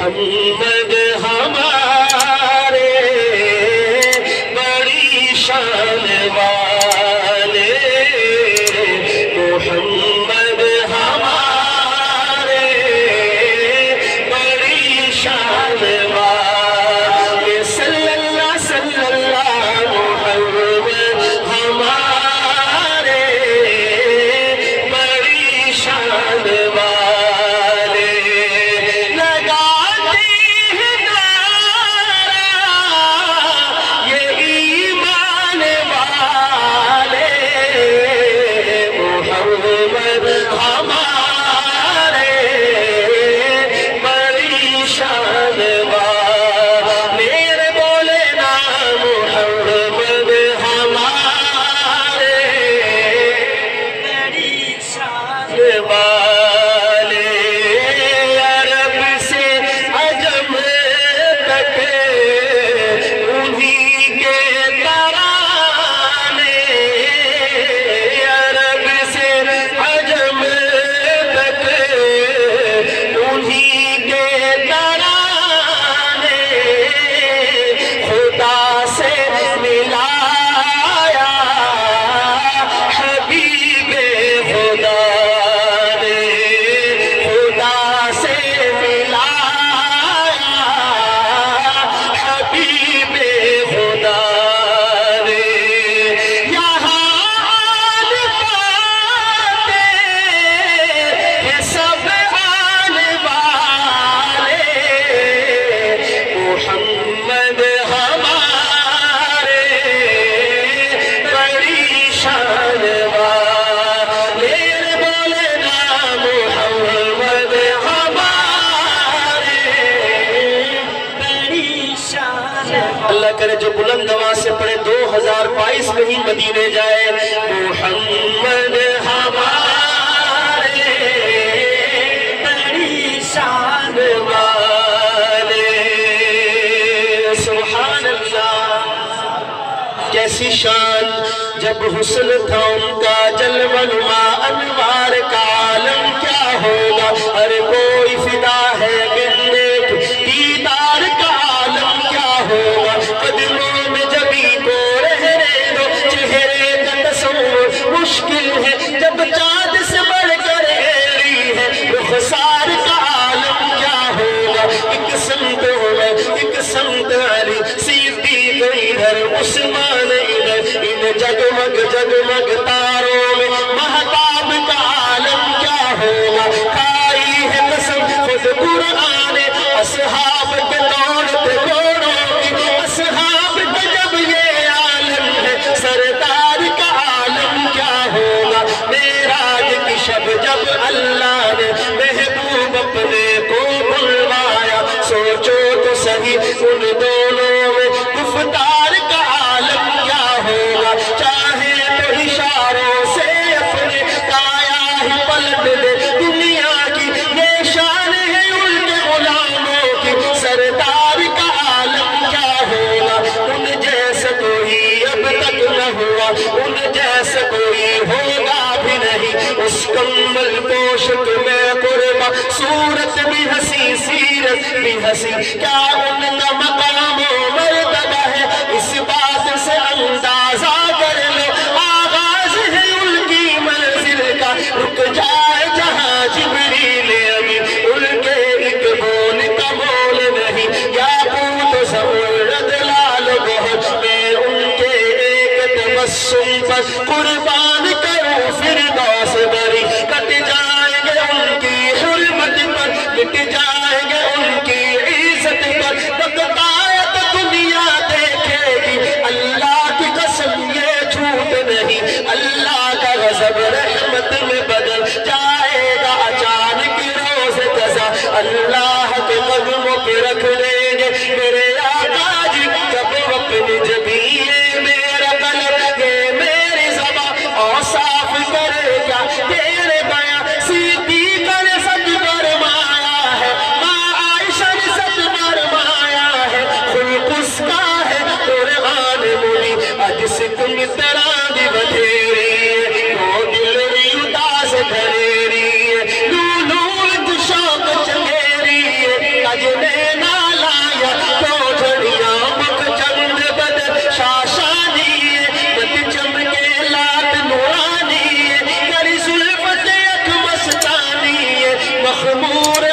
محمد ہمارے بڑی شان والے، محمد ہمارے بڑی شان والے، صلی اللہ صلی اللہ محمد ہمارے بڑی شان والے، لگاتے ہیں نعرہ یہ ایمان والے، محمد ہمارے بڑی شان والے، میرے بولے نا محمد ہمارے بڑی شان والے، عرب سے عجم تک انہی کے ترانے، عرب سے عجم تک انہی کے ترانے، خدا سے ملایا حبیب خدا نے، خدا سے ملایا حبیب خدا نے، یہاں آن پاتے ہیں سب آنے والے، محمد ہمارے بڑی شان والے، بولے نا محمد ہمارے بڑی شان والے، اللہ کرے جو بلند آواز سے پڑھے 2022 میں ہی مدینے جائے، محمد ہمارے بڑی شان والے، سبحان اللہ، کیسی شان، جب حسن تھا ان کا جلوہ نما انوار کا عالم کیا ہوگا، ہر کوئی فدا ہے بن دیکھ دیدار کا عالم کیا ہوگا، قدموں میں جبھی کو رہنے دو، چہرے کا تصور مشکل ہے، جب چاند سے بڑھ کر ایری ہے، رخسار کا عالم کیا ہوگا، ایک سمت عمر ایک سمت علی، صدیق ادھر عثمان ادھر، ان جگمگ جگمگ تاروں میں مہتاب کا عالم کیا ہوگا، کھائی ہے قسم خود قرآن اصحاب کے دولت گھوڑوں کی، اصحاب کا جب یہ عالم ہے، سردار کا عالم کیا ہوگا، معراج کی شب جب اللہ نے محبوب اپنے کو بلوایا، سوچو تو صحیح ان دونوں میں گفتار کا عالم کیا ہوگا، چاہے تو اشاروں سے اپنے کایا ہی پلٹ دے دنیا کی، یہ شان ہے ان کے غلاموں کی، سردار کا عالم کیا ہوگا، ان جیسا کوئی اب تک نہ ہوا، ان جیسا کوئی ہوگا بھی نہیں، اس کمل پوشک میں قربا، صورت بھی ہنسی سیرت بھی ہنسی، کیا ان کا مقام و مرتبہ ہے، اس بات سے اندازہ کر لو، آغاز ہے ان کی منزل کا، رک جائے جہاں جبریل امین، ان کے ایک بول کا مول نہیں، یا پوت زمرد لال بہت، میں ان کے ایک تبسم پر قربان کروں فردوس بری، کٹ جائیں گے ان کی حرمت پر، مٹ جائیں گے ان کی عزت پر، بقایت دنیا دیکھے گی، اللہ کی قسم یہ جھوٹ نہیں، اللہ کا غضب رحمت میں بدل جائے گا، اچانک روز قضا اللہ کے قدموں پہ رکھ دیں گے، میرے آقا جی جب اپنی جبین میرا قلب یہ میری زبان اور صاف کرے گا تیرے بیاں، صدیق نے سچ فرمایا ہے، ماں عائشہ نے سچ فرمایا ہے، خلق اس کا ہے قرآن ملی، اج سے تم طرح دی بدھیری، وہ دل ریو داس دھریری، امور